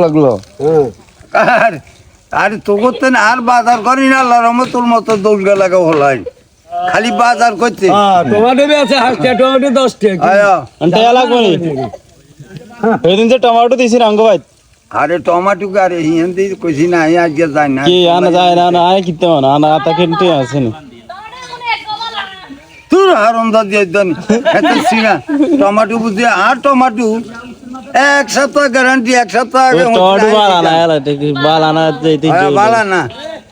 লাগলো আরে তো করতে না আর বাজার করি না আল্লাহর রহমত তোর মতো দোষ লাগা হলাই খালি বাজার করতে টমেটো আছে 8 টাকা টমেটো 10 টাকা అంటే ఎలా కొని ఏదించ టమాటో తీసి రంగు ভাই আরে টমেটো আরে হিন্দি কইছি না আজকে যাই না কি আনা যায় না আয় কিতে না আনা আতা কিনতে আসেনি তোর হারন্দা দিয়ে দেন এত সিনা টমেটো বুঝি আর টমেটো এক সপ্তাহ গ্যারান্টি এক সপ্তাহ আগে টমেটো বালানা এলা বালানা যেতে বালানা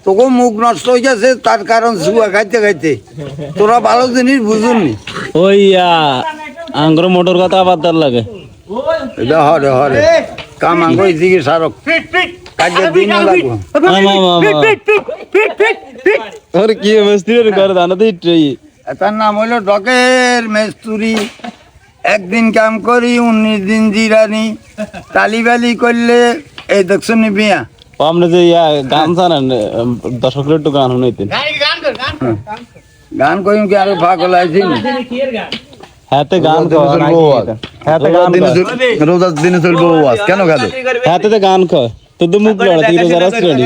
তোকে মুখ নষ্ট হয়ে গেছে তার কারণ জুয়া খাইতে খাইতে তোরা ভালো জিনিস বুঝুননি ওই আঙ্গুর মোটর কথা বাদার লাগে এটা হরে হরে কাম আঙ্গুর দিকে সারক কাজে দিন লাগবো আরে কি মিস্ত্রি করে দানা তো ইট্রেই তার নাম হইলো ডকের মেস্তুরি একদিন কাম করি 19 দিন জিরানি তালিবালি করলে এই দেখছো নি বিয়া আপনি যে গান জানেন দর্শকের একটু গান শুনাইতেন গান কইম কি আরো পাগল আইছি হাতে গান হাতে গান রোজা দিনে চলবো ওয়াজ কেন গাদো হাতে গান কয় তো মুখ লড়া দিরে যারা রেডি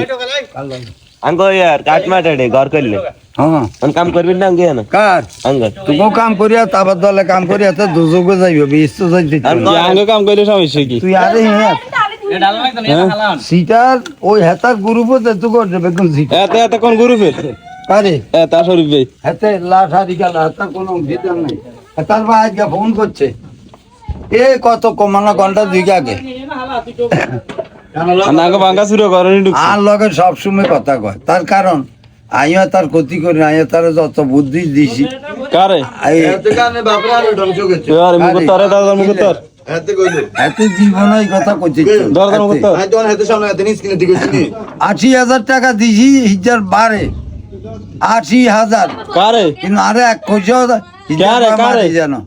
अंको यार काट माटाडे घर करले হ্যাঁ हम काम करबिन ना गे ना কার अंगल তুইও কাম করিয়া তারপর দলে কাম করিয়া তো দুজকে যাইবে বিস্ত যাইতে আঙ্গ কাম কইলে সমস্যা কি তুই আরে হ্যাঁ সিটার ওই হেতার গ্রুপে তুই করবে বেগুন সিটা এতে এতে কোন গ্রুপের আরে তা শরীফ ভাই হেতে লাঠারি গেল হেতার কোনো ভিতর নাই হেতার ভাই আজকে ফোন করছে এ কত কমানো ঘন্টা দুই আগে নাগো ভাঙ্গা শুরু করেনি আর লগে সবসময় কথা কয় তার কারণ আইয়া তার ক্ষতি করি আইয়া তার যত বুদ্ধি দিছি কারে আরে মুখ তরে দাদা মুখ তর এত জীবন এই কথা করছি দাদা মুখ তর 80,000 টাকা দিছি হিজার বারে 80,000 কারে কিন্তু আরে এক কইছো কারে কারে জানো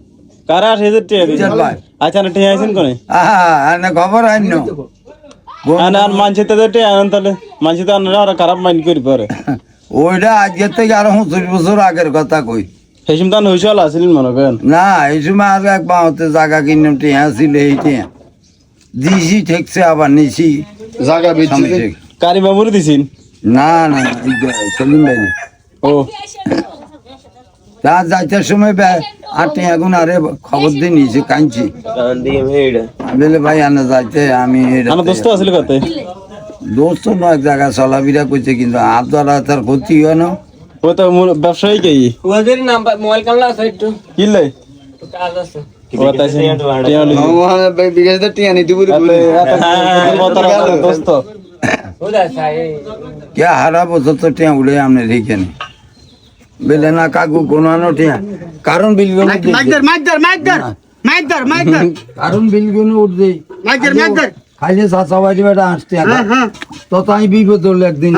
কারে 80,000 হিজার টাকা ভাই আচ্ছা না ঠিক আছেন কোনে আনে খবর আইনো আর মানছে তো তে আনতালে মানছে তো আর খারাপ মাইন্ড করি পরে ওইটা আজকে থেকে আরো 30 বছর আগের কথা কই হেসিম তান হইছাল আসিলেন মনে করেন না এই সময় আগে এক বাঁতে জায়গা কিনলাম টিয়া ছিল এই টিয়া দিছি ঠেকছে আবার নিছি জায়গা বেচছি কারি বাবুরে দিছিন না না সেলিম ভাই ও তা যাইতে সময় আটে এখন আরে খবর দিয়ে নিয়েছি কাঁদছি कान दिए मेड বলে ভাই আনা যাইতে আমি আমার দোস্ত আছিল কত দোস্ত নয় জায়গা চলাফেরা করছে কিন্তু আর দ্বারা তার ক্ষতি হয় না ও তো ব্যবসায়ী কি ওদের নাম্বার মোবাইল কামলা আছে একটু কিলে কাজ আছে ও তাইছে টিয়ালি বিকাশে টিয়া নিতে পুরো দোস্ত ওদা সাই কে হারাবো যত টিয়া উড়ে আপনি রেখে নি বেলে না কাকু কোনো আনো টিয়া কারণ বিলগুলো কারণ বিলগুলো উঠবে খাইলে চাষা বাড়ি বেটা আসতে তত আমি বিপদ হলো একদিন